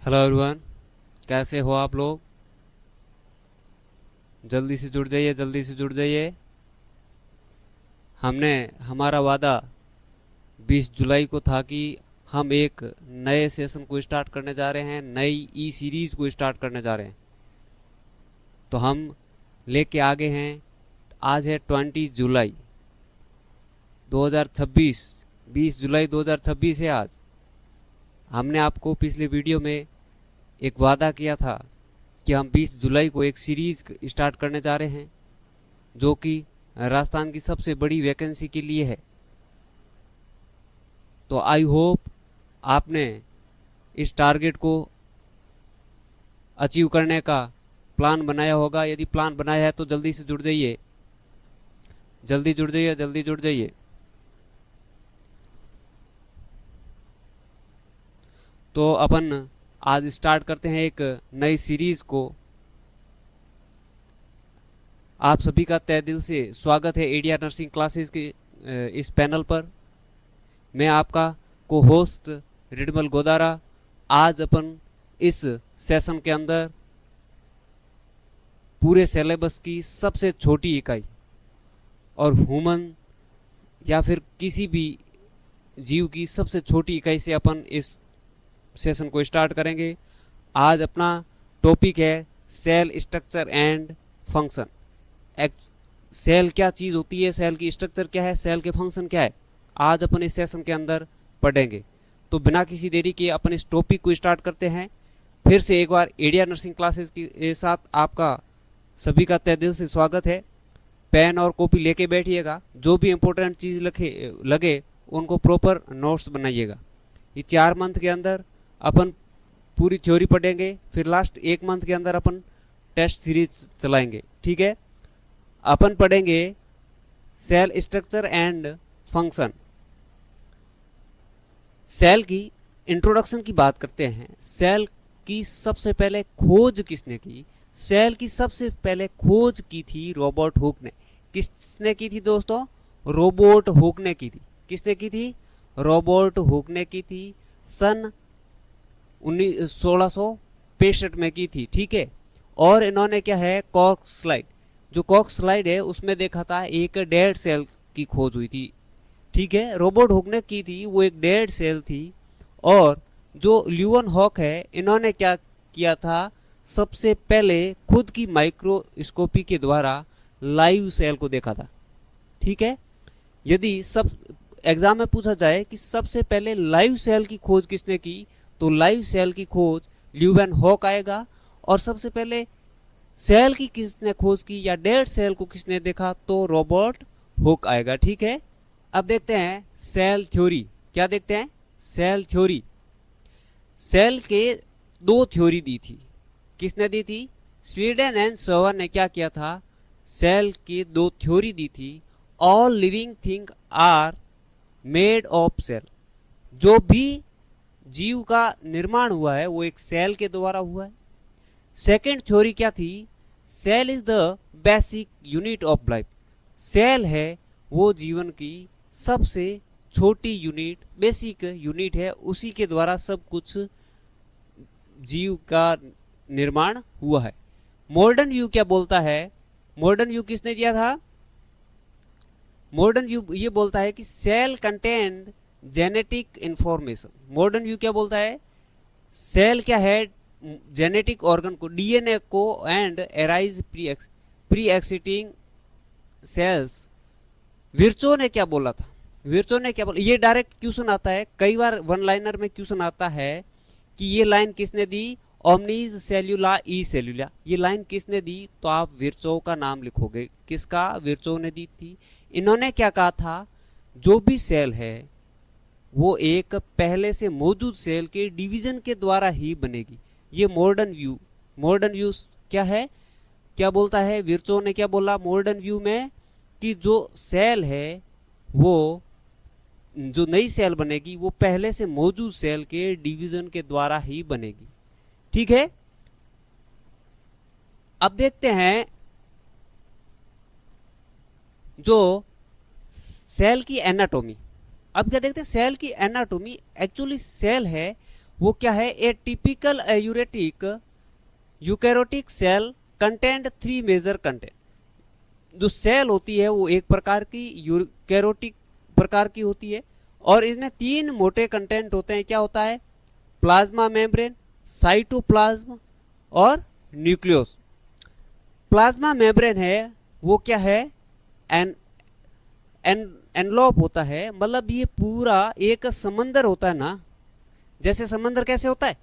Hello everyone, कैसे हो आप लोग। जल्दी से जुड़ जाइए, जल्दी से जुड़ जाइए। हमने हमारा वादा 20 जुलाई को था कि हम एक नए सेशन को स्टार्ट करने जा रहे हैं, नई ई सीरीज को स्टार्ट करने जा रहे हैं। तो हम लेके आगे हैं। आज है 20 जुलाई 2026। 20 जुलाई 2026 है आज। हमने आपको पिछले वीडियो में एक वादा किया था कि हम 20 जुलाई को एक सीरीज स्टार्ट करने जा रहे हैं, जो कि राजस्थान की सबसे बड़ी वैकेंसी के लिए है। तो आई होप आपने इस टारगेट को अचीव करने का प्लान बनाया होगा। यदि प्लान बनाया है तो जल्दी से जुड़ जाइए, जल्दी जुड़ जाइए, जल्दी जुड़ जाइए। तो अपन आज स्टार्ट करते हैं एक नई सीरीज को। आप सभी का तहे दिल से स्वागत है एडिया नर्सिंग क्लासेस के इस पैनल पर। मैं आपका को होस्ट रिडमल गोदारा। आज अपन इस सेशन के अंदर पूरे सिलेबस की सबसे छोटी इकाई और ह्यूमन या फिर किसी भी जीव की सबसे छोटी इकाई से अपन इस सेशन को स्टार्ट करेंगे। आज अपना टॉपिक है cell structure and function. Cell क्या चीज़ होती है, सेल की स्ट्रक्चर क्या है, सेल के फंक्शन क्या है, आज अपन इस सेशन के अंदर पढ़ेंगे। तो बिना किसी देरी के अपन इस टॉपिक को स्टार्ट करते हैं। फिर से एक बार एडिया नर्सिंग क्लासेस के साथ आपका सभी का तहे दिल से स्वागत है। पेन और कॉपी लेके बैठिएगा, जो भी इम्पोर्टेंट चीज़ लगे उनको प्रॉपर नोट्स बनाइएगा। ये 4 मंथ के अंदर अपन पूरी थ्योरी पढ़ेंगे, फिर लास्ट 1 मंथ के अंदर अपन टेस्ट सीरीज चलाएंगे। ठीक है, अपन पढ़ेंगे cell structure and function. Cell की इंट्रोडक्शन की बात करते हैं। सेल की सबसे पहले खोज किसने की? सेल की सबसे पहले खोज की थी रॉबर्ट हुक ने। किसने की थी दोस्तों? रॉबर्ट हुक ने की थी। किसने की थी? रॉबर्ट हुक ने की थी। सन 1665 में की थी। ठीक है, और इन्होंने क्या है, कॉक स्लाइड, जो कॉक स्लाइड है उसमें देखा था एक डेड सेल की खोज हुई थी। ठीक है, रॉबर्ट हुक ने की थी, वो एक डेड सेल थी। और जो ल्यूवन हॉक है, इन्होंने क्या किया था, सबसे पहले खुद की माइक्रोस्कोपी के द्वारा लाइव सेल को देखा था। ठीक है, यदि सब एग्जाम में पूछा जाए कि सबसे पहले लाइव सेल की खोज किसने की, तो लाइव सेल की खोज ल्यूवन हॉक आएगा। और सबसे पहले सेल की किसने खोज की या डेड सेल को किसने देखा, तो रॉबर्ट हुक आएगा। ठीक है, अब देखते हैं सेल थ्योरी। क्या देखते हैं? Cell theory. सेल के 2 थ्योरी दी थी। किसने दी थी? स्वीडन एंड सोवर ने क्या किया था, सेल की 2 थ्योरी दी थी। All living thing are made of cell. जो भी जीव का निर्माण हुआ है वो एक सेल के द्वारा हुआ है। सेकेंड थ्योरी क्या थी? Cell is the basic unit of life. Cell है वो जीवन की सबसे छोटी यूनिट, बेसिक यूनिट है, उसी के द्वारा सब कुछ जीव का निर्माण हुआ है। मॉडर्न व्यू क्या बोलता है? मॉडर्न व्यू किसने दिया था? मॉडर्न व्यू ये बोलता है कि cell contained genetic information. Modern view क्या बोलता है? सेल क्या है? जेनेटिक ऑर्गन को, डीएनए को and arise pre existing cells. Virchow ने क्या बोला था? विर्चो ने क्या बोला? ये डायरेक्ट क्वेश्चन आता है, कई बार वन लाइनर में क्वेश्चन आता है कि ये लाइन किसने दी? ओमनीज सेल्यूला ई सेल्यूला। ये लाइन किसने दी? तो आप विर्चो का नाम लिखोगे। किसका? विर्चो ने दी थी। इन्होंने क्या कहा था, जो भी सेल है वो एक पहले से मौजूद सेल के डिवीजन के द्वारा ही बनेगी। ये मॉडर्न व्यू। मॉडर्न व्यू क्या है, क्या बोलता है? विर्चो ने क्या बोला मॉडर्न व्यू में, कि जो सेल है वो, जो नई सेल बनेगी वो पहले से मौजूद सेल के डिवीजन के द्वारा ही बनेगी। ठीक है, अब देखते हैं जो सेल की एनाटॉमी। अब क्या देखते हैं? सेल की एनाटॉमी। एक्चुअली सेल है वो क्या है, a typical uretic eukaryotic cell content 3 major content. जो सेल होती है वो एक प्रकार की यूकैरियोटिक प्रकार की होती है और इसमें 3 मोटे कंटेंट होते हैं। क्या होता है, प्लाज्मा मेम्ब्रेन, साइटोप्लाज्म और न्यूक्लियस। प्लाज्मा मेम्ब्रेन है वो क्या है, एन एनलॉप होता है, मतलब ये पूरा एक समंदर होता है ना, जैसे समंदर कैसे होता है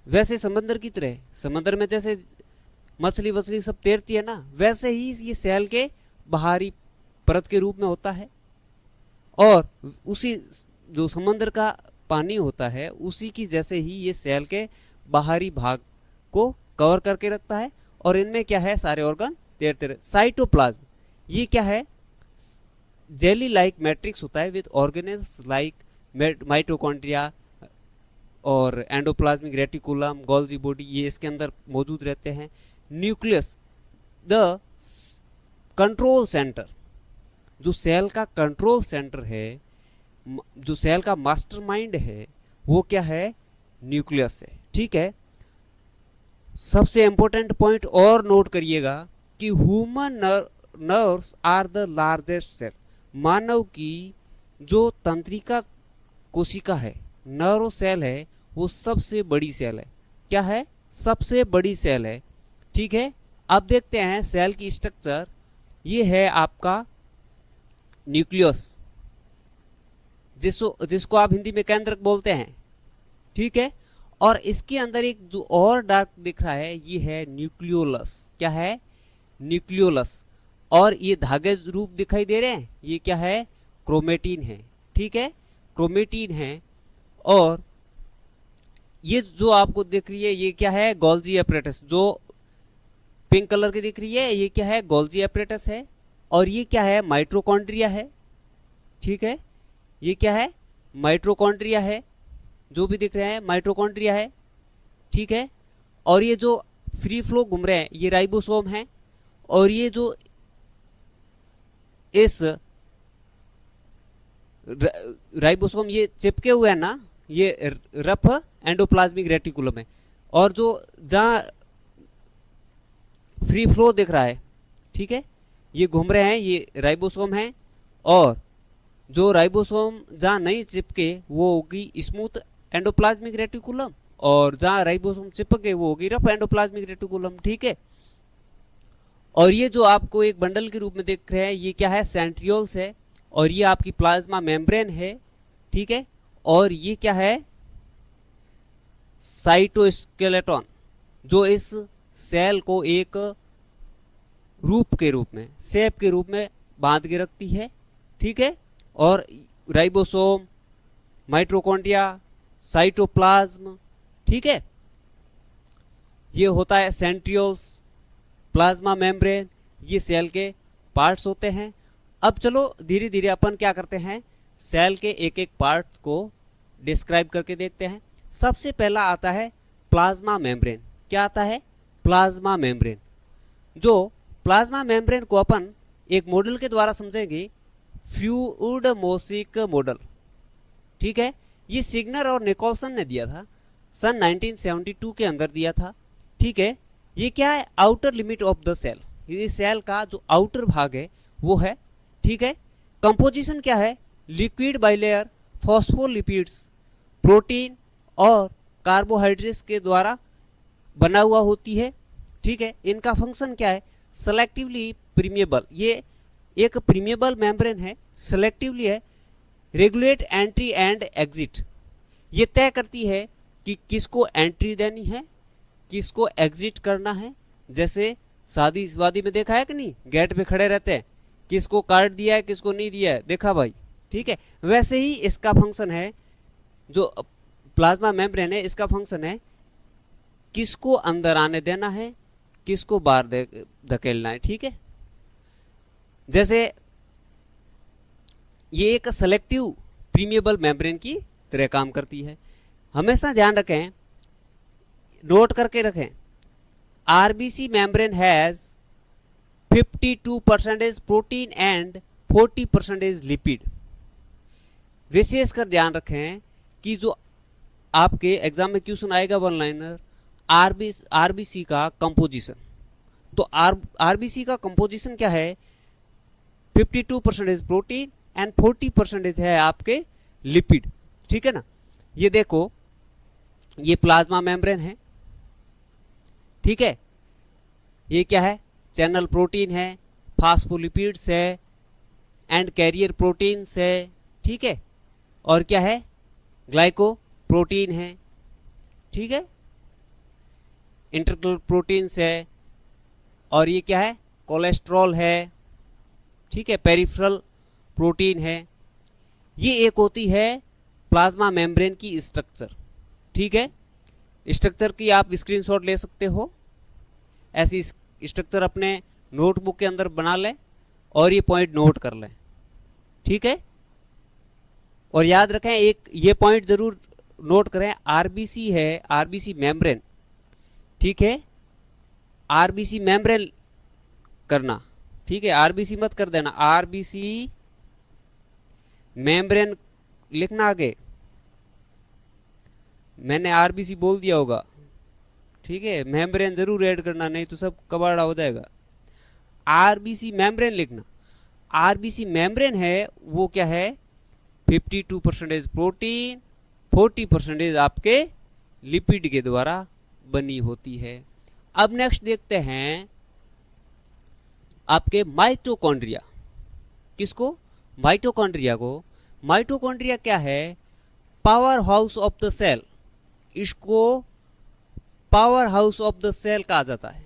वैसे समंदर की तरह, समंदर में जैसे मछली वछली सब तैरती है ना, वैसे ही ये सेल के बाहरी परत के रूप में होता है और उसी जो समंदर का पानी होता है उसी की जैसे ही ये सेल के बाहरी भाग को कवर करके रखता है और इनमें क्या है, सारे ऑर्गन तैरते रहे। साइटोप्लाज्म ये क्या है, जेली लाइक मैट्रिक्स होता है विद ऑर्गेनेल्स लाइक माइटोकॉन्ड्रिया और एंडोप्लाज्मिक रेटिकुलम, गोल्जी बॉडी, ये इसके अंदर मौजूद रहते हैं। न्यूक्लियस द कंट्रोल सेंटर, जो सेल का कंट्रोल सेंटर है, जो सेल का मास्टरमाइंड है, वो क्या है, न्यूक्लियस है। ठीक है, सबसे इंपॉर्टेंट पॉइंट और नोट करिएगा कि human nerves are the largest cell. मानव की जो तंत्रिका कोशिका है, नर्व सेल है, वो सबसे बड़ी सेल है। क्या है, सबसे बड़ी सेल है। ठीक है, अब देखते हैं सेल की स्ट्रक्चर। ये है आपका न्यूक्लियस, जिसको आप हिंदी में केंद्रक बोलते हैं। ठीक है, और इसके अंदर एक जो और डार्क दिख रहा है ये है न्यूक्लियोलस। क्या है, न्यूक्लियोलस। और ये धागे रूप दिखाई दे रहे हैं, ये क्या है, क्रोमेटिन है। ठीक है, क्रोमेटिन है। और ये जो आपको दिख रही है ये क्या है, गोल्जी एपरेटस, जो पिंक कलर की दिख रही है ये क्या है, गोल्जी एपरेटस है। और ये क्या है, माइटोकॉन्ड्रिया है। ठीक है, ये क्या है, माइटोकॉन्ड्रिया है, जो भी दिख रहे हैं माइटोकॉन्ड्रिया है। ठीक है, और ये जो फ्री फ्लो घूम रहे हैं ये राइबोसोम है। और ये जो इस राइबोसोम ये चिपके हुए हैं ना, ये रफ एंडोप्लाज्मिक रेटिकुलम है। और जो जहां फ्री फ्लो दिख रहा है, ठीक है, ये घूम रहे हैं, ये राइबोसोम है। और जो राइबोसोम जहां नहीं चिपके वो होगी स्मूथ एंडोप्लाज्मिक रेटिकुलम, और जहां राइबोसोम चिपके वो होगी रफ एंडोप्लाज्मिक रेटिकुलम। ठीक है, और ये जो आपको एक बंडल के रूप में देख रहे हैं ये क्या है, सेंट्रियोल्स है। और ये आपकी प्लाज्मा मेम्ब्रेन है। ठीक है, और ये क्या है, साइटोस्केलेटन, जो इस सेल को एक रूप के रूप में, शेप के रूप में बांध के रखती है। ठीक है, और राइबोसोम, माइटोकॉन्ड्रिया, साइटोप्लाज्म, ठीक है, ये होता है सेंट्रियोल्स, प्लाज्मा मेम्ब्रेन, ये सेल के पार्ट्स होते हैं। अब चलो धीरे धीरे अपन क्या करते हैं, सेल के एक एक पार्ट को डिस्क्राइब करके देखते हैं। सबसे पहला आता है प्लाज्मा मेम्ब्रेन। क्या आता है, प्लाज्मा मेम्ब्रेन। जो प्लाज्मा मेम्ब्रेन को अपन एक मॉडल के द्वारा समझेंगे, फ्लूइड मोसिक मॉडल। ठीक है, ये सिग्नर और निकोलसन ने दिया था, सन 1972 के अंदर दिया था। ठीक है, ये क्या है, outer limit of the cell, ये सेल का जो आउटर भाग है वो है। ठीक है, कंपोजिशन क्या है, लिक्विड बाइलेयर फॉस्फोलिपिड्स, प्रोटीन और कार्बोहाइड्रेट्स के द्वारा बना हुआ होती है। ठीक है, इनका फंक्शन क्या है, सेलेक्टिवली प्रीमिएबल, ये एक प्रीमिएबल मेम्ब्रेन है, सेलेक्टिवली है, रेगुलेट एंट्री एंड एग्जिट, ये तय करती है कि किसको एंट्री देनी है, किसको एग्जिट करना है। जैसे शादी वादी में देखा है कि नहीं, गेट पे खड़े रहते हैं, किसको कार्ड दिया है किसको नहीं दिया है, देखा भाई। ठीक है, वैसे ही इसका फंक्शन है, जो प्लाज्मा मेम्ब्रेन है इसका फंक्शन है किसको अंदर आने देना है, किसको बाहर धकेलना है। ठीक है, जैसे ये एक सेलेक्टिव प्रीमिएबल मेम्ब्रेन की तरह काम करती है। हमेशा ध्यान रखें, नोट करके रखें, RBC membrane has 52% protein and 40% lipid. विशेषकर ध्यान रखें कि जो आपके एग्जाम में क्वेश्चन आएगा वन लाइनर, आरबीसी का कंपोजिशन। तो आरबीसी का कंपोजिशन क्या है, 52% प्रोटीन एंड 40% है आपके लिपिड, ठीक है ना। ये देखो, ये प्लाज्मा मेम्ब्रेन है, ठीक है, ये क्या है, चैनल प्रोटीन है, फास्फोलिपिड्स है एंड कैरियर प्रोटीन्स है, ठीक है, और क्या है, ग्लाइको प्रोटीन है, ठीक है, इंटरग्लल प्रोटीन्स है, और ये क्या है, कोलेस्ट्रॉल है, ठीक है, पेरिफेरल प्रोटीन है। ये एक होती है प्लाज्मा मेम्ब्रेन की स्ट्रक्चर, ठीक है। स्ट्रक्चर की आप स्क्रीनशॉट ले सकते हो, ऐसी स्ट्रक्चर अपने नोटबुक के अंदर बना लें और ये पॉइंट नोट कर लें, ठीक है। और याद रखें, एक ये पॉइंट जरूर नोट करें, आरबीसी है, आरबीसी मेम्ब्रेन, ठीक है, आरबीसी मेम्ब्रेन करना, ठीक है, आरबीसी मत कर देना, आरबीसी मेम्ब्रेन लिखना आगे, मैंने आरबीसी बोल दिया होगा, ठीक है, मेम्ब्रेन जरूर ऐड करना, नहीं तो सब कबाड़ा हो जाएगा। आरबीसी मेम्ब्रेन लिखना, आरबीसी मेम्ब्रेन है वो क्या है, 52% प्रोटीन, 40% आपके लिपिड के द्वारा बनी होती है। अब नेक्स्ट देखते हैं आपके माइटोकॉन्ड्रिया, किसको, माइटोकॉन्ड्रिया को। माइटोकॉन्ड्रिया क्या है, power house of the cell, इसको power house of the cell कहा जाता है।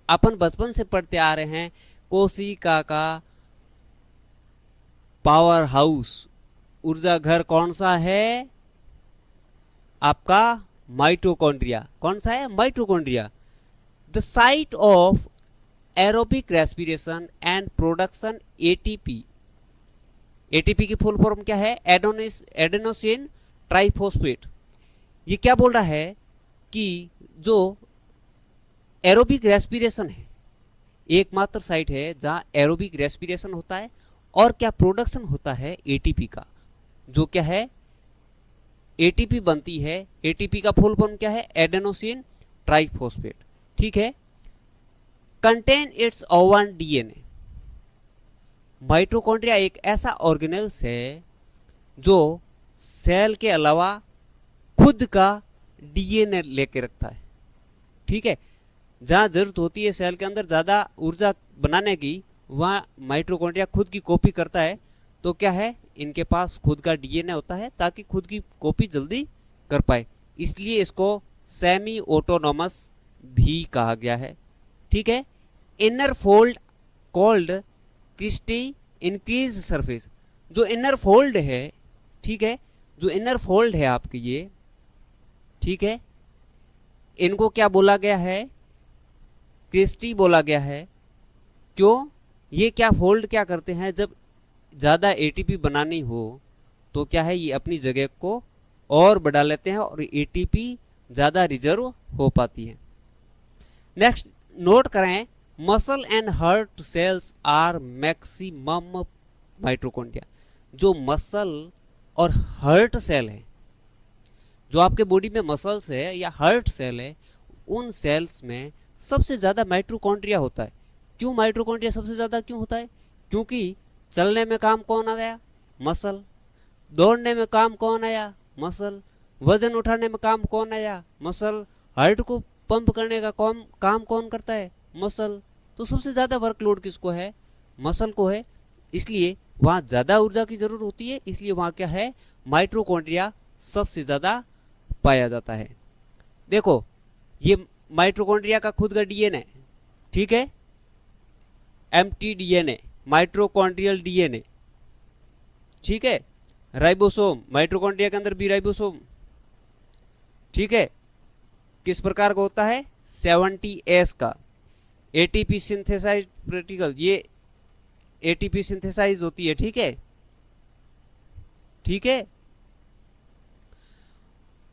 अपन बचपन से पढ़ते आ रहे हैं, कोशिका का पावर हाउस, ऊर्जा घर कौन सा है, आपका माइटोकॉन्ड्रिया। कौन सा है, mitochondria. The site of aerobic respiration and production ATP. ATP की फुल फॉर्म क्या है, एडेनोसिन ट्राइफॉस्फेट। ये क्या बोल रहा है कि जो एरोबिक रेस्पिरेशन है, एकमात्र साइट है जहां एरोबिक रेस्पिरेशन होता है और क्या प्रोडक्शन होता है एटीपी का, जो क्या है एटीपी बनती है। एटीपी का फुल फॉर्म क्या है, एडेनोसिन ट्राइफॉस्फेट, ठीक है। Contain it's oven DNA. Mitochondria एक ऐसा ऑर्गेनेल्स है जो सेल के अलावा खुद का डीएनए लेके रखता है, ठीक है। जहां जरूरत होती है सेल के अंदर ज्यादा ऊर्जा बनाने की, वहां माइटोकॉन्ड्रिया खुद की कॉपी करता है। तो क्या है, इनके पास खुद का डीएनए होता है ताकि खुद की कॉपी जल्दी कर पाए, इसलिए इसको सेमी ऑटोनॉमस भी कहा गया है, ठीक है। Inner fold called cristae increase surface. जो इनर फोल्ड है, ठीक है, जो इनर फोल्ड है आपके ये, ठीक है, इनको क्या बोला गया है, क्रिस्टी बोला गया है। क्यों, ये क्या फोल्ड क्या करते हैं, जब ज़्यादा एटीपी बनानी हो तो क्या है, ये अपनी जगह को और बढ़ा लेते हैं और एटीपी ज़्यादा रिजर्व हो पाती है। नेक्स्ट नोट करें, muscle and heart cells are maximum mitochondria. जो मसल और हार्ट सेल है, जो आपके बॉडी में मसल्स है या हार्ट सेल है, उन सेल्स में सबसे ज़्यादा माइटोकॉन्ड्रिया होता है। क्यों माइटोकॉन्ड्रिया सबसे ज़्यादा क्यों होता है, क्योंकि चलने में काम कौन आया, मसल। दौड़ने में काम कौन आया, मसल। वजन उठाने में काम कौन आया, मसल। हार्ट को पंप करने का काम कौन करता है, मसल। तो सबसे ज़्यादा वर्कलोड किसको है, मसल को है, इसलिए वहाँ ज़्यादा ऊर्जा की जरूरत होती है, इसलिए वहाँ क्या है, माइटोकॉन्ड्रिया सबसे ज़्यादा पाया जाता है। देखो, ये माइटोकॉन्ड्रिया का खुद का डीएनए, ठीक है, एम्प्टी डीएनए, माइटोकॉन्ड्रियल डीएनए, ठीक है। राइबोसोम, माइटोकॉन्ड्रिया के अंदर भी राइबोसोम, ठीक है, किस प्रकार का होता है, 70S का। एटीपी सिंथेसाइज पार्टिकल, ये एटीपी सिंथेसाइज होती है, ठीक है, ठीक है।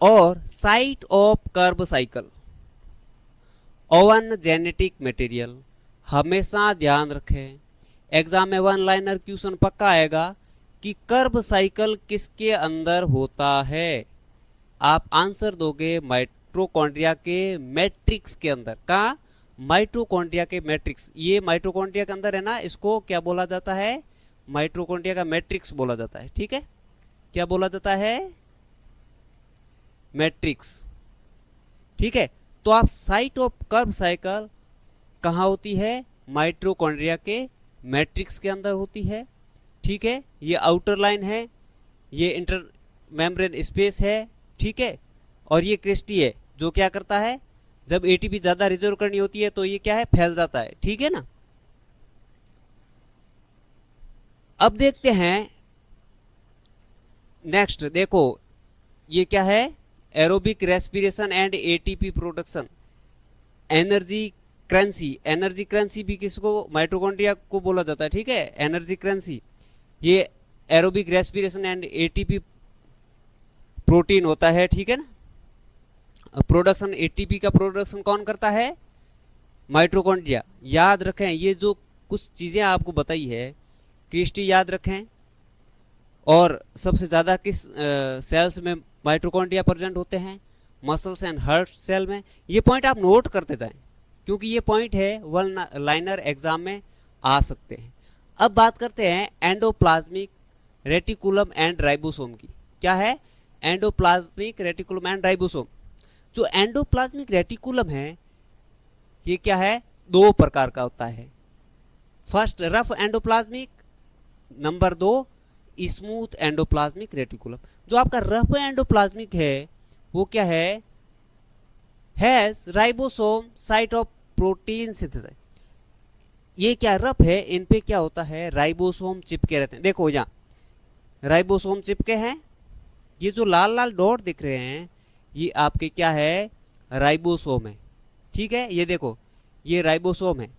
और site of Krebs cycle, own genetic material. हमेशा ध्यान रखें, एग्जाम में वन लाइनर क्वेश्चन पक्का आएगा कि कर्ब साइकिल किसके अंदर होता है। आप आंसर दोगे माइटोकॉन्ड्रिया के मैट्रिक्स के अंदर। कहाँ? माइटोकॉन्ड्रिया के मैट्रिक्स। ये माइटोकॉन्ड्रिया के अंदर है ना, इसको क्या बोला जाता है? माइटोकॉन्ड्रिया का मैट्रिक्स बोला जाता है। ठीक है, क्या बोला जाता है? मैट्रिक्स। ठीक है, तो आप साइट ऑफ कर्व साइकिल कहाँ होती है? माइटोकॉन्ड्रिया के मैट्रिक्स के अंदर होती है। ठीक है, ये आउटर लाइन है, ये इंटर मेम्ब्रेन स्पेस है। ठीक है, और ये क्रिस्टी है जो क्या करता है, जब एटीपी ज्यादा रिजर्व करनी होती है तो ये क्या है, फैल जाता है। ठीक है ना। अब देखते हैं नेक्स्ट, देखो ये क्या है, aerobic respiration and ATP production, energy currency. Energy currency भी किसको? माइटोकॉन्ड्रिया को बोला जाता है। ठीक है, एनर्जी करेंसी ये aerobic respiration and ATP protein होता है। ठीक है ना। प्रोडक्शन एटीपी का प्रोडक्शन कौन करता है? माइटोकॉन्ड्रिया। याद रखें, ये जो कुछ चीजें आपको बताई है, क्रिस्टी याद रखें। और सबसे ज्यादा किस सेल्स में माइटोकॉन्ड्रिया प्रेजेंट होते हैं? मसल्स एंड हार्ट सेल में। ये पॉइंट आप नोट करते जाएं, क्योंकि ये पॉइंट है वन लाइनर एग्जाम में आ सकते हैं। अब बात करते हैं एंडोप्लाज्मिक रेटिकुलम एंड राइबोसोम की। क्या है? Endoplasmic reticulum and ribosome. जो एंडोप्लाज्मिक रेटिकुलम है ये क्या है, दो प्रकार का होता है। फर्स्ट रफ एंडोप्लाज्मिक, नंबर दो स्मूथ एंडोप्लाज्मिक रेटिकुलम। जो आपका रफ एंडोप्लाज्मिक है वो क्या है, has ribosome site of protein synthesise. ये क्या रफ है, इन पे क्या होता है, राइबोसोम चिपके रहते हैं। देखो यहाँ राइबोसोम चिपके हैं, ये जो लाल लाल डॉट दिख रहे हैं ये आपके क्या है, राइबोसोम है। ठीक है, ये देखो ये राइबोसोम है।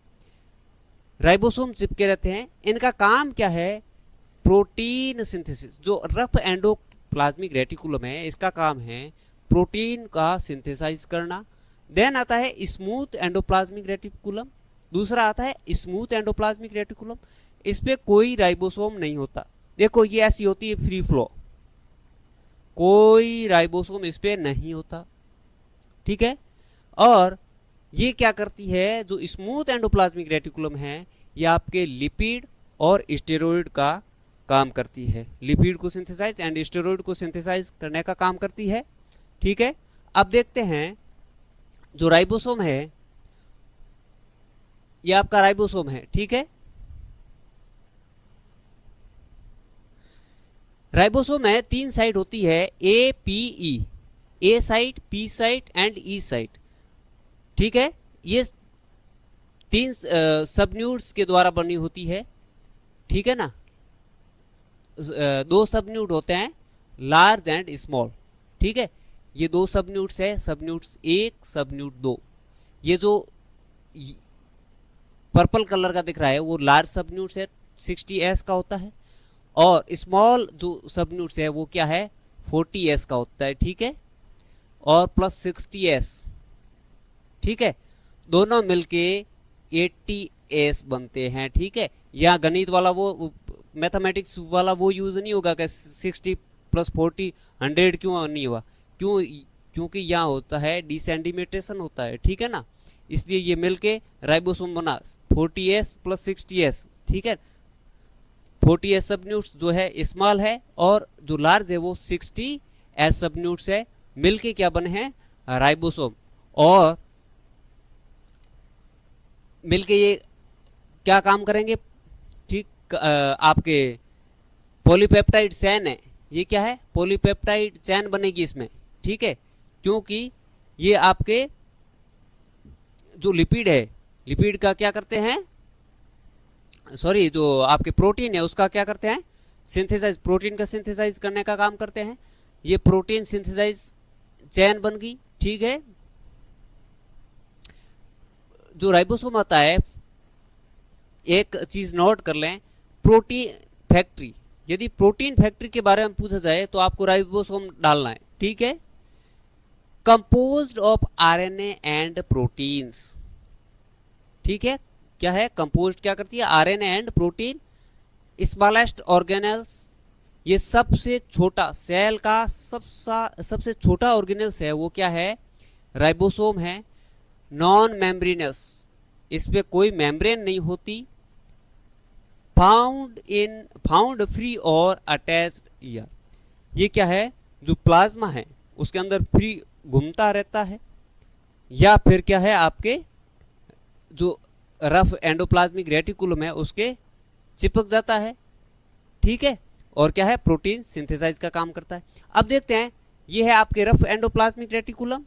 राइबोसोम चिपके रहते हैं, इनका काम क्या है, प्रोटीन सिंथेसिस। जो रफ एंडोप्लाज्मिक रेटिकुलम है इसका काम है प्रोटीन का सिंथेसाइज करना। देन आता है स्मूथ एंडोप्लाज्मिक रेटिकुलम, दूसरा आता है स्मूथ एंडोप्लाज्मिक रेटिकुलम। इस पे कोई राइबोसोम नहीं होता। देखो ये ऐसी होती है फ्री फ्लो, कोई राइबोसोम इस पे नहीं होता। ठीक है, और ये क्या करती है, जो स्मूथ एंडोप्लाज्मिक रेटिकुलम है ये आपके लिपिड और स्टेरॉइड का काम करती है। लिपिड को सिंथेसाइज एंड स्टेरॉइड को सिंथेसाइज करने का काम करती है। ठीक है, अब देखते हैं जो राइबोसोम है ये आपका राइबोसोम है। ठीक है, राइबोसोम में तीन साइट होती है, A P E, A site, P site and E site. ठीक है, ये तीन सबन्यूट्स के द्वारा बनी होती है। ठीक है ना। दो सबन्यूट होते हैं, लार्ज एंड स्मॉल। ठीक है, ये दो सबन्यूट्स है, सबन्यूट्स एक, सबन्यूट दो। ये जो पर्पल कलर का दिख रहा है वो लार्ज सबन्यूट्स है, 60s का होता है। और स्मॉल जो सबन्यूट्स है वो क्या है, 40s का होता है। ठीक है, और प्लस 60s। ठीक है, दोनों मिलके 80s बनते हैं। ठीक है, यहाँ गणित वाला वो मैथमेटिक्स वाला वो यूज नहीं होगा कि 60 + 40 100 क्यों नहीं हुआ, क्योंकि यहाँ होता है डिसेंडिमेटेशन होता है। ठीक है ना, इसलिए ये मिलके राइबोसोम बना 40s + 60s। ठीक है, 40s सबन्यूट्स जो है स्मॉल है और जो लार्ज है वो 60s सबन्यूट्स है, मिलके क्या बने हैं, राइबोसोम। और मिलके ये क्या काम करेंगे, ठीक आपके पॉलीपेप्टाइड चेन है, ये क्या है, पॉलीपेप्टाइड चेन बनेगी इसमें। ठीक है, क्योंकि ये आपके जो लिपिड है, लिपिड का क्या करते हैं, सॉरी जो आपके प्रोटीन है उसका क्या करते हैं, सिंथेसाइज, प्रोटीन का सिंथेसाइज करने का काम करते हैं। ये प्रोटीन सिंथेसाइज चेन बन गई। ठीक है, जो राइबोसोम आता है, एक चीज नोट कर लें, प्रोटीन फैक्ट्री। यदि प्रोटीन फैक्ट्री के बारे में पूछा जाए तो आपको राइबोसोम डालना है। ठीक है, composed of RNA and proteins. ठीक है, क्या है, कंपोज्ड क्या करती है, RNA and protein. Smallest organelles, ये सबसे छोटा सेल का सबसे छोटा ऑर्गेनेल्स है वो क्या है, राइबोसोम है। नॉन मेम्ब्रेनस, इस पे कोई मेम्ब्रेन नहीं होती। फाउंड फ्री और अटैच्ड ईयर, ये क्या है, जो प्लाज्मा है उसके अंदर फ्री घूमता रहता है, या फिर क्या है आपके जो रफ एंडोप्लाज्मिक रेटिकुलम है उसके चिपक जाता है, ठीक है। और क्या है, प्रोटीन सिंथेसाइज का काम करता है। अब देखते हैं, ये है आपके रफ एंडोप्लाज्मिक रेटिकुलम,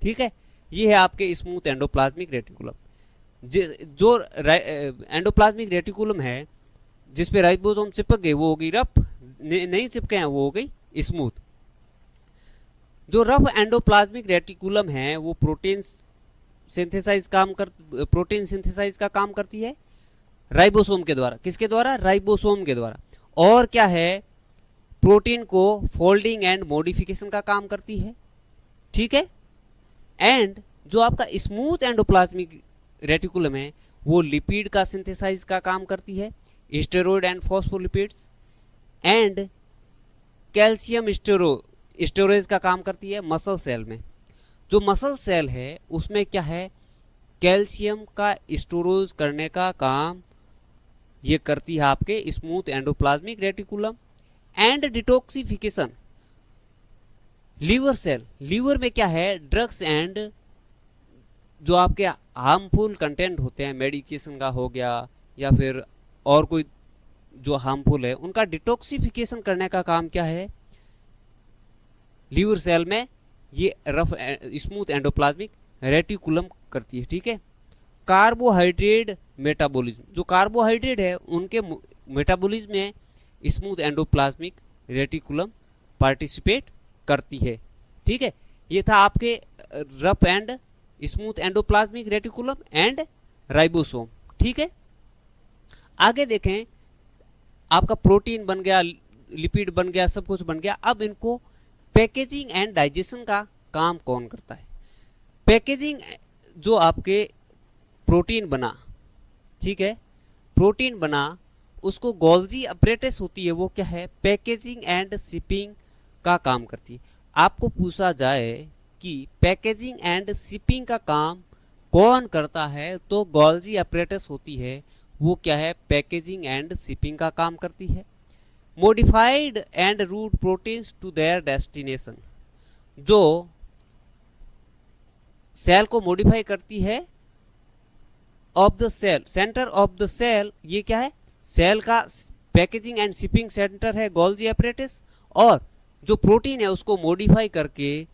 ठीक है, ये है आपके स्मूथ एंडोप्लाज्मिक रेटिकुलम। जो एंडोप्लाज्मिक रेटिकुलम है जिसपे राइबोसोम चिपक गए वो हो गई रफ, नहीं चिपके हैं वो हो गई स्मूथ। जो रफ एंडोप्लाज्मिक रेटिकुलम है वो प्रोटीन सिंथेसाइज का काम करती है राइबोसोम के द्वारा। किसके द्वारा, राइबोसोम के द्वारा। और क्या है, प्रोटीन को फोल्डिंग एंड मॉडिफिकेशन का काम करती है, ठीक है। एंड जो आपका स्मूथ एंडोप्लाज्मिक रेटिकुलम है वो लिपिड का सिंथेसाइज का काम करती है, steroid and phospholipids, and calcium storage का काम करती है मसल सेल में। जो मसल सेल है उसमें क्या है, कैल्शियम का स्टोरेज करने का काम ये करती है आपके smooth endoplasmic reticulum. And detoxification, liver cell, liver में क्या है, ड्रग्स एंड जो आपके हार्मफुल कंटेंट होते हैं, मेडिकेशन का हो गया या फिर और कोई जो हार्मफुल है, उनका डिटॉक्सिफिकेशन करने का काम क्या है, लीवर सेल में ये रफ स्मूथ एंडोप्लाज्मिक रेटिकुलम करती है, ठीक है। कार्बोहाइड्रेट मेटाबॉलिज्म, जो कार्बोहाइड्रेट है उनके मेटाबॉलिज्म में स्मूथ एंडोप्लाज्मिक रेटिकुलम पार्टिसिपेट करती है, ठीक है। ये था आपके rough and smooth endoplasmic reticulum and ribosome, ठीक है। आगे देखें, आपका प्रोटीन बन गया, लिपिड बन गया, सब कुछ बन गया। अब इनको पैकेजिंग एंड डाइजेशन का काम कौन करता है। पैकेजिंग, जो आपके प्रोटीन बना, ठीक है, प्रोटीन बना, उसको गोल्जी अपरेटस होती है, वो क्या है, पैकेजिंग एंड शिपिंग का काम करती है। आपको पूछा जाए कि पैकेजिंग एंड शिपिंग का काम कौन करता है, तो गोल्जी अपरेटस होती है, वो क्या है, पैकेजिंग एंड शिपिंग का काम करती है। Modified and route proteins to their destination, जो सेल को मॉडिफाई करती है, of the cell, centre of the cell, ये क्या है, सेल का पैकेजिंग एंड शिपिंग सेंटर है गोल्जी अपरेटस, और जो प्रोटीन है उसको मॉडिफाई करके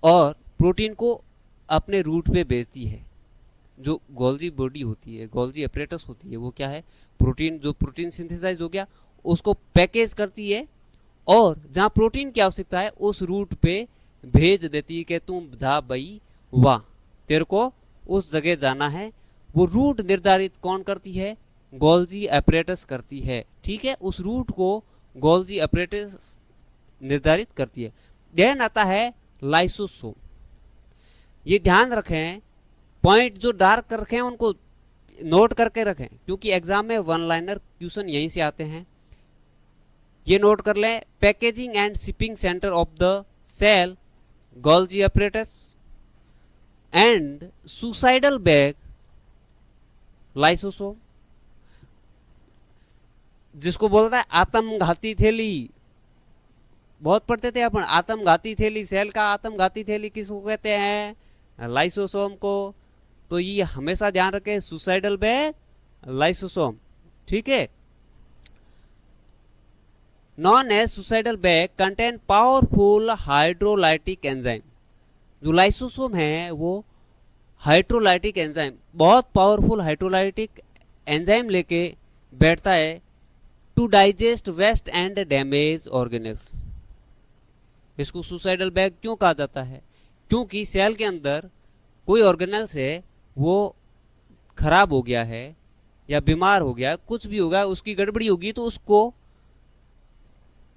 और प्रोटीन को अपने रूट पे भेजती है। जो गोल्जी बॉडी होती है, गोल्जी अपरेटस होती है, वो क्या है, प्रोटीन, जो प्रोटीन सिंथेसाइज हो गया उसको पैकेज करती है और जहाँ प्रोटीन की आवश्यकता है उस रूट पे भेज देती है कि तुम जा भाई वाह, तेरे को उस जगह जाना है। वो रूट निर्धारित कौन करती है, गोल्जी अपरेटस करती है, ठीक है। उस रूट को गोल्जी अपरेटस निर्धारित करती है। देन आता है लाइसोसोम। ये ध्यान रखें, पॉइंट जो डार्क कर रखे हैं उनको नोट करके रखें, क्योंकि एग्जाम में वन लाइनर क्वेश्चन यहीं से आते हैं। ये नोट कर लें, packaging and shipping centre of the cell Golgi apparatus, and suicidal bag lysosome, जिसको बोलता है आत्मघाती थैली। बहुत पढ़ते थे अपन, आत्मघाती थैली, सेल का आत्मघाती थैली किसको कहते हैं, लाइसोसोम को। तो ये हमेशा ध्यान रखें, सुसाइडल बैग लाइसोसोम, ठीक है। Known as suicidal bag contain powerful hydrolytic enzyme. जो लाइसोसोम है वो हाइड्रोलाइटिक एंजाइम, बहुत पावरफुल हाइड्रोलाइटिक एंजाइम लेके बैठता है to digest waste and damage organelles. इसको सुसाइडल बैग क्यों कहा जाता है, क्योंकि सेल के अंदर कोई ऑर्गेनेल्स है वो खराब हो गया है या बीमार हो गया, कुछ भी होगा, उसकी गड़बड़ी होगी तो उसको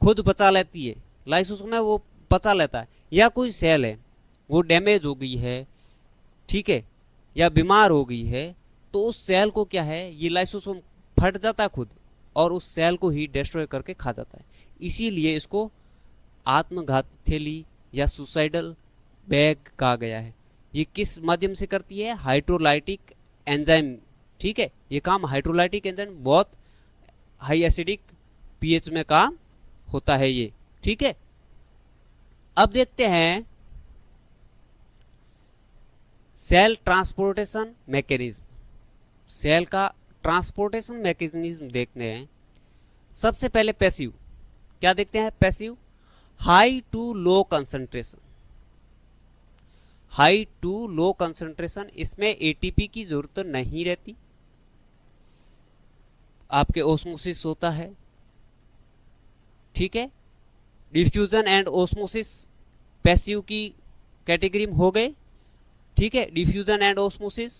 खुद पचा लेती है, लाइसोसोम में वो पचा लेता है। या कोई सेल है वो डैमेज हो गई है, ठीक है, या बीमार हो गई है, तो उस सेल को क्या है, ये लाइसोसोम फट जाता है खुद, और उस सेल को ही डिस्ट्रॉय करके खा जाता है। इसीलिए इसको आत्मघाती थैली या सुसाइडल बैग कहा गया है। ये किस माध्यम से करती है? Hydrolytic enzyme. ठीक है, ये काम हाइड्रोलाइटिक एंजाइम, बहुत हाई एसिडिक पीएच में काम होता है ये। ठीक है, अब देखते हैं सेल ट्रांसपोर्टेशन मैकेनिज्म। सेल का ट्रांसपोर्टेशन मैकेनिज्म देखते हैं। सबसे पहले पैसिव, क्या देखते हैं? Passive, high to low concentration. High to low concentration, इसमें एटीपी की जरूरत नहीं रहती, आपके ओस्मोसिस होता है। ठीक है, डिफ्यूजन एंड ओस्मोसिस पैसिव की कैटेगरी में हो गए। ठीक है, डिफ्यूजन एंड ओस्मोसिस,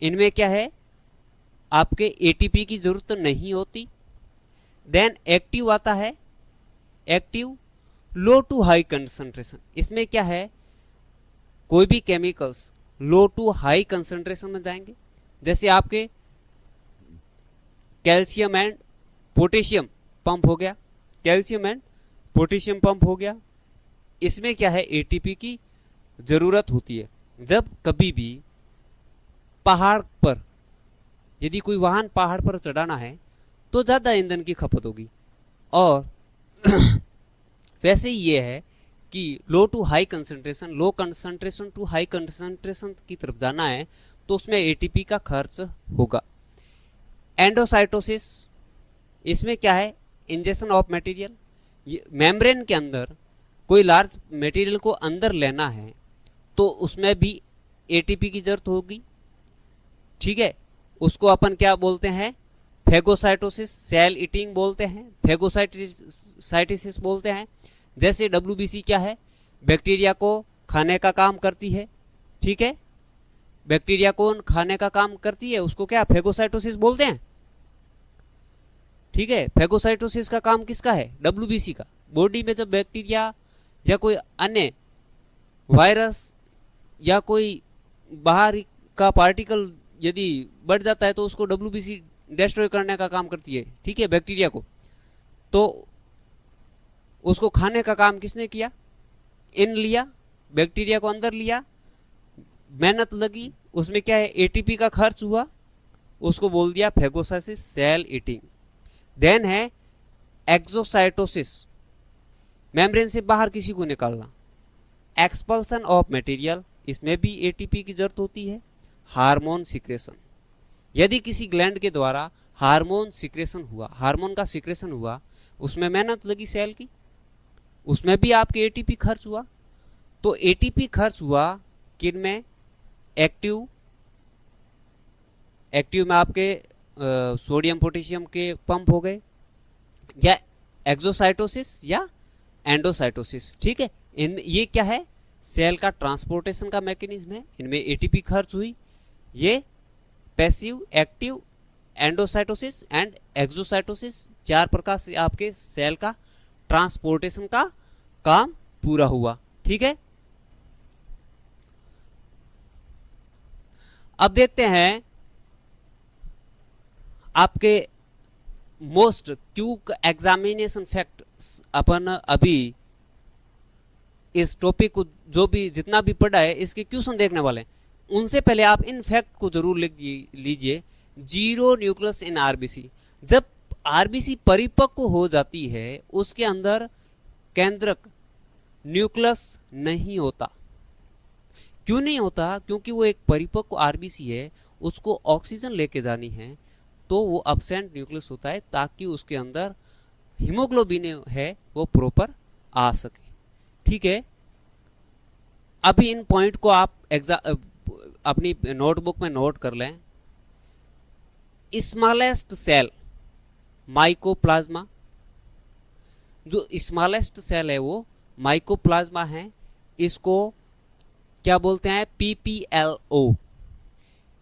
इनमें क्या है? आपके एटीपी की जरूरत नहीं होती। देन एक्टिव आता है, active low to high concentration. इसमें क्या है? कोई भी chemicals low to high concentration में जाएंगे, जैसे आपके कैल्शियम एंड पोटेशियम पंप हो गया, कैल्शियम एंड पोटेशियम पंप हो गया। इसमें क्या है? एटीपी की जरूरत होती है। जब कभी भी पहाड़ पर, यदि कोई वाहन पहाड़ पर चढ़ाना है तो ज्यादा ईंधन की खपत होगी, और वैसे ही ये है कि low to high concentration, low concentration to high concentration की तरफ जाना है तो उसमें एटीपी का खर्च होगा। एंडोसाइटोसिस, इसमें क्या है? Injection of material. मेम्ब्रेन के अंदर कोई लार्ज मटेरियल को अंदर लेना है तो उसमें भी एटीपी की जरूरत होगी। ठीक है, उसको अपन क्या बोलते हैं? फेगोसाइटोसिस, सेल ईटिंग बोलते हैं, फेगोसाइटिस बोलते हैं। जैसे डब्ल्यूबीसी क्या है? बैक्टीरिया को खाने का काम करती है। ठीक है, बैक्टीरिया को खाने का काम करती है, उसको क्या फेगोसाइटोसिस बोलते हैं। ठीक है, फेगोसाइटोसिस का काम किसका है? डब्ल्यूबीसी का। बॉडी में जब बैक्टीरिया या कोई अन्य वायरस या कोई बाहर का पार्टिकल यदि बढ़ जाता है तो उसको डब्ल्यूबीसी डिस्ट्रॉय करने का काम करती है। ठीक है, बैक्टीरिया को। तो उसको खाने का काम किसने किया? इन लिया, बैक्टीरिया को अंदर लिया, मेहनत लगी, उसमें क्या है? एटीपी का खर्च हुआ, उसको बोल दिया फेगोसाइटिस, सेल ईटिंग। देन है एक्सोसाइटोसिस, मेम्ब्रेन से बाहर किसी को निकालना। एक्सपल्सन ऑफ मटेरियल, इसमें भी एटीपी की जरूरत होती है। हार्मोन सिक्रेशन, यदि किसी ग्लैंड के द्वारा हार्मोन सिक्रेशन हुआ, हार्मोन का सिक्रेशन हुआ, उसमें मेहनत लगी सेल की, उसमें भी आपके एटीपी खर्च हुआ। तो एटीपी खर्च हुआ किन में? एक्टिव, एक्टिव में आपके सोडियम पोटेशियम के पंप हो गए, या एक्सोसाइटोसिस या एंडोसाइटोसिस। ठीक है, इन ये क्या है? सेल का ट्रांसपोर्टेशन का मैकेनिज्म है। इनमें एटीपी खर्च हुई। ये passive, active, endocytosis and exocytosis, चार प्रकार से आपके सेल का ट्रांसपोर्टेशन का काम पूरा हुआ। ठीक है, अब देखते हैं आपके मोस्ट क्यूक एग्जामिनेशन फैक्ट। अपन अभी इस टॉपिक को जो भी जितना भी पढ़ा है इसके क्वेश्चन देखने वाले हैं, उनसे पहले आप इन फैक्ट को जरूर लिख लीजिए। जीरो न्यूक्लियस इन आरबीसी, जब आरबीसी परिपक्व हो जाती है उसके अंदर केंद्रक न्यूक्लियस नहीं होता। क्यों नहीं होता? क्योंकि वो एक परिपक्व आरबीसी है, उसको ऑक्सीजन लेके जानी है, तो वो एब्सेंट न्यूक्लियस होता है ताकि उसके अंदर हीमोग्लोबिन है वो प्रॉपर आ सके। ठीक है, अभी इन पॉइंट को आप अपनी नोटबुक में नोट कर लें। स्मॉलेस्ट सेल माइकोप्लाज्मा, जो स्मॉलेस्ट सेल है वो माइकोप्लाज्मा है। इसको क्या बोलते हैं? PPLO,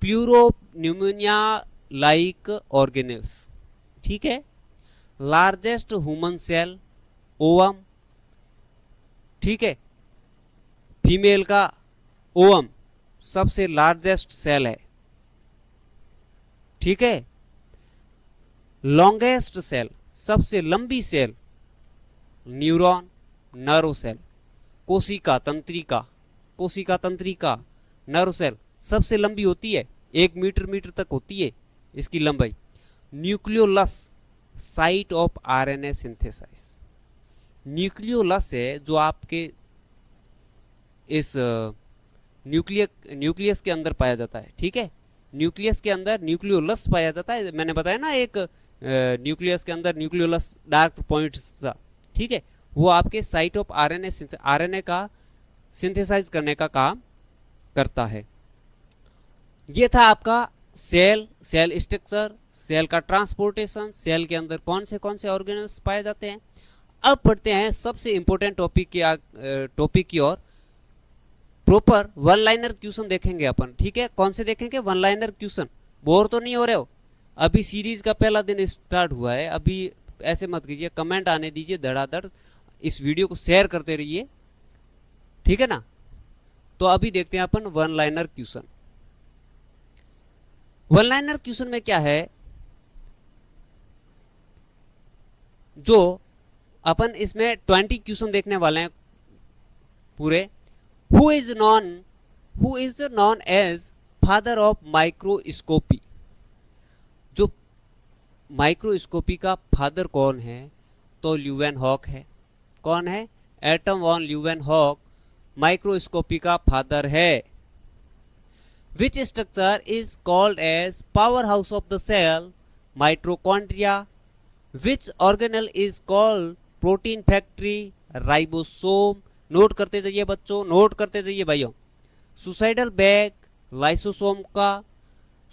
pleuropneumonia like organelles. ठीक है, लार्जेस्ट ह्यूमन सेल ओवम। ठीक है, फीमेल का ओवम सबसे लार्जेस्ट सेल है। ठीक है, लॉन्गेस्ट सेल, सबसे लंबी सेल, न्यूरॉन, नर्व सेल, कोशिका तंत्रिका, कोशिका तंत्रिका, नर्व सेल सबसे लंबी होती है, 1 मीटर तक होती है इसकी लंबाई। Nucleolus, site of RNA synthesize. Nucleolus है जो आपके इस न्यूक्लियस के अंदर पाया जाता है, ठीक है। न्यूक्लियस के अंदर न्यूक्लियोलस पाया जाता है, मैंने बताया ना एक न्यूक्लियस के अंदर न्यूक्लियोलस डार्क पॉइंट सा, ठीक है, वो आपके साइट ऑफ आरएनए, आरएनए का सिंथेसाइज करने का काम करता है। ये था आपका सेल, सेल स्ट्रक्चर, सेल का ट्रांसपोर्टेशन, सेल के अंदर कौन से ऑर्गेनल्स पाए जाते हैं। अब पढ़ते हैं सबसे इंपॉर्टेंट टॉपिक की ओर। प्रॉपर वन लाइनर क्वेश्चन देखेंगे अपन, ठीक है। कौन से देखेंगे? One liner question. बोर तो नहीं हो रहे हो? अभी सीरीज का पहला दिन स्टार्ट हुआ है, अभी ऐसे मत कीजिए, कमेंट आने दीजिए धड़ाधड़, इस वीडियो को शेयर करते रहिए, ठीक है ना। तो अभी देखते हैं अपन one liner question. One liner question में क्या है, जो अपन इसमें 20 क्वेश्चन देखने वाले हैं पूरे। Who is known as father of microscopy. जो माइक्रोस्कोपी का फादर कौन है? तो ल्यूवेनहॉक है। कौन है? एटम वॉन ल्यूवेनहॉक माइक्रोस्कोपी का फादर है। Which structure is called as power house of the cell? Mitochondria. Which organelle is called protein factory? Ribosome. Note करते जाइए बच्चों, नोट करते जाइए भाइयों। सुसाइडल बैग लाइसोसोम का,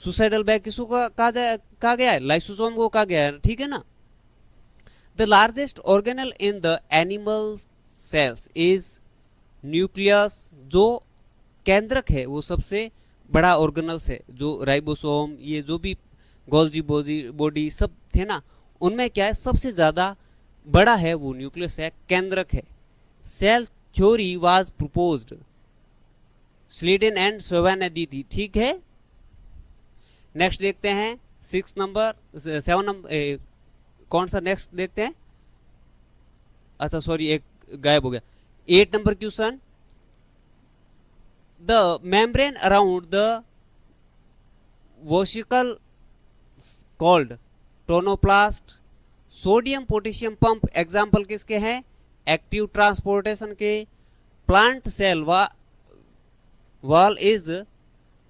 सुसाइडल बैग किसको कहा गया है? लाइसोसोम को कहा गया है, ठीक है ना। The largest organelle in the animal cells is nucleus. जो केंद्रक है वो सबसे बड़ा ऑर्गेनल्स है, जो राइबोसोम, ये जो भी गोल्जी बॉडी सब थे ना, उनमें क्या है सबसे ज्यादा बड़ा है वो न्यूक्लियस है, केंद्रक है। Cell theory was proposed, Schleiden and सोवा ने दी थी, ठीक है। नेक्स्ट देखते हैं 7 नंबर, कौन सा नेक्स्ट देखते हैं? अच्छा सॉरी, एक गायब हो गया। 8 number question. The membrane around the vesicle called tonoplast. Sodium potassium pump example किसके हैं? एक्टिव ट्रांसपोर्टेशन के। Plant cell wall is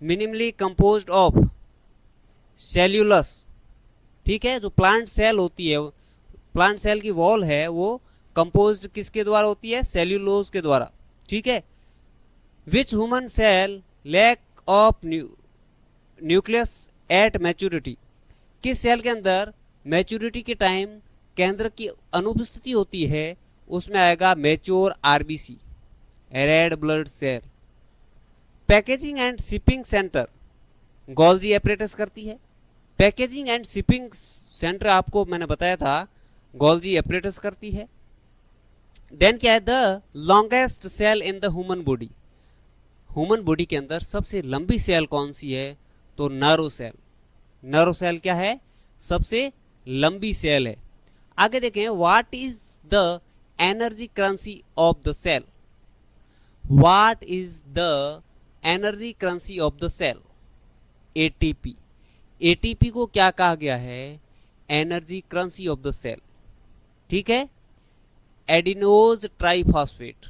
minimally composed of cellulose, ठीक है। जो प्लांट सेल होती है, प्लांट सेल की वॉल है वो कंपोज्ड किसके द्वारा होती है? सेल्यूलोज के द्वारा, ठीक है। Which human cell lack of nucleus at maturity. किस सेल के अंदर मैच्योरिटी के टाइम केंद्र की अनुपस्थिति होती है? उसमें आएगा mature RBC, red blood cell. Packaging and shipping centre Golgi apparatus करती है। पैकेजिंग एंड शिपिंग सेंटर आपको मैंने बताया था गोल्जी एपरेटस करती है। देन क्या है? The longest cell in the human body. Human body के अंदर सबसे लंबी सेल कौन सी है? तो नर्व सेल। नर्व सेल क्या है? सबसे लंबी सेल है। आगे देखें, what is the energy currency of the cell. What is the energy currency of the cell? ATP. ATP को क्या कहा गया है? Energy currency of the cell, ठीक है। Adenosine triphosphate.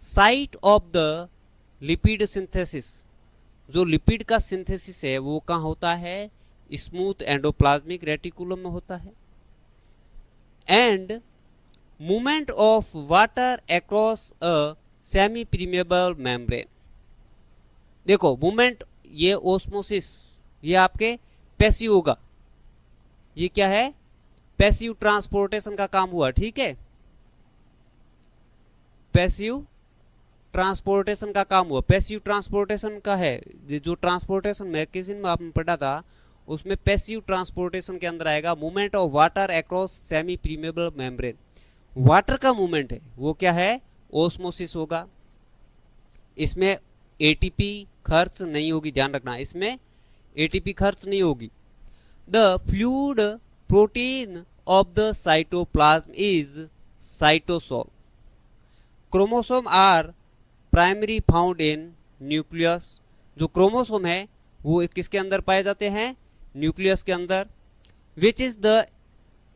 Site of the lipid synthesis. जो लिपिड का synthesis है वो कहाँ होता है? स्मूथ एंडोप्लाज्मिक रेटिकुलम में होता है। And movement of water across a semi permeable membrane. देखो मूवमेंट, ये ओस्मोसिस, ये आपके पैसिव होगा। ये क्या है? पैसिव ट्रांसपोर्टेशन का काम हुआ, ठीक है। पैसिव ट्रांसपोर्टेशन का काम हुआ। पैसिव ट्रांसपोर्टेशन का है जो ट्रांसपोर्टेशन मैगजीन में आपने पढ़ा था, उसमें पैसिव ट्रांसपोर्टेशन के अंदर आएगा movement of water across semi permeable membrane. Water का मूवमेंट है वो क्या है? ओस्मोसिस होगा। इसमें एटीपी खर्च नहीं होगी, ध्यान रखना, इसमें एटीपी खर्च नहीं होगी। The fluid protein of the cytoplasm is cytosol. Chromosome are primary found in nucleus. जो क्रोमोसोम है वो किसके अंदर पाए जाते हैं? न्यूक्लियस के अंदर। Which is the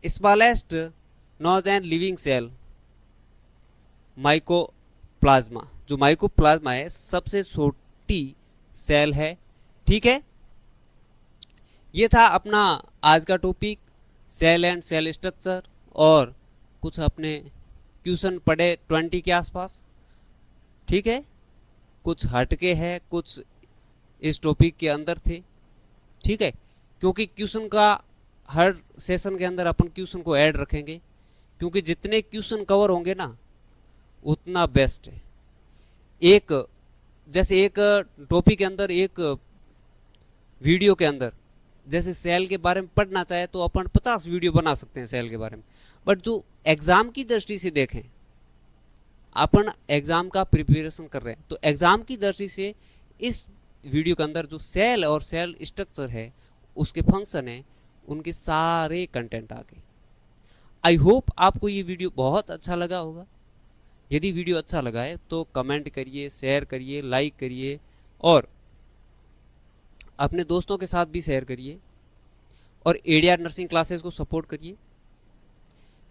smallest known and living cell? Mycoplasma. जो माइकोप्लाज्मा है सबसे छोटी सेल है। ठीक है, ये था अपना आज का topic, cell and cell structure, और कुछ अपने क्वेश्चन पढ़े 20 के आसपास। ठीक है, कुछ हटके है, कुछ इस टॉपिक के अंदर थे। ठीक है, क्योंकि क्वेश्चन का हर सेशन के अंदर अपन क्वेश्चन को ऐड रखेंगे, क्योंकि जितने क्वेश्चन कवर होंगे ना उतना बेस्ट है। एक जैसे एक टॉपिक के अंदर, एक वीडियो के अंदर जैसे सेल के बारे में पढ़ना चाहे तो अपन 50 वीडियो बना सकते हैं सेल के बारे में। बट जो एग्जाम की दृष्टि से देखें, अपन एग्जाम का प्रिपरेशन कर रहे हैं, तो एग्जाम की दृष्टि से इस वीडियो के अंदर जो सेल और सेल स्ट्रक्चर है, उसके फंक्शन है, उनके सारे कंटेंट आ गए। आई होप आपको ये वीडियो बहुत अच्छा लगा होगा। यदि वीडियो अच्छा लगा है तो कमेंट करिए, शेयर करिए, लाइक करिए, और अपने दोस्तों के साथ भी शेयर करिए, और एडीआर नर्सिंग क्लासेस को सपोर्ट करिए।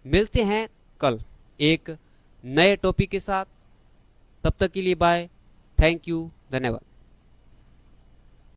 मिलते हैं कल एक नए टॉपिक के साथ। तब तक के लिए बाय, थैंक यू, धन्यवाद।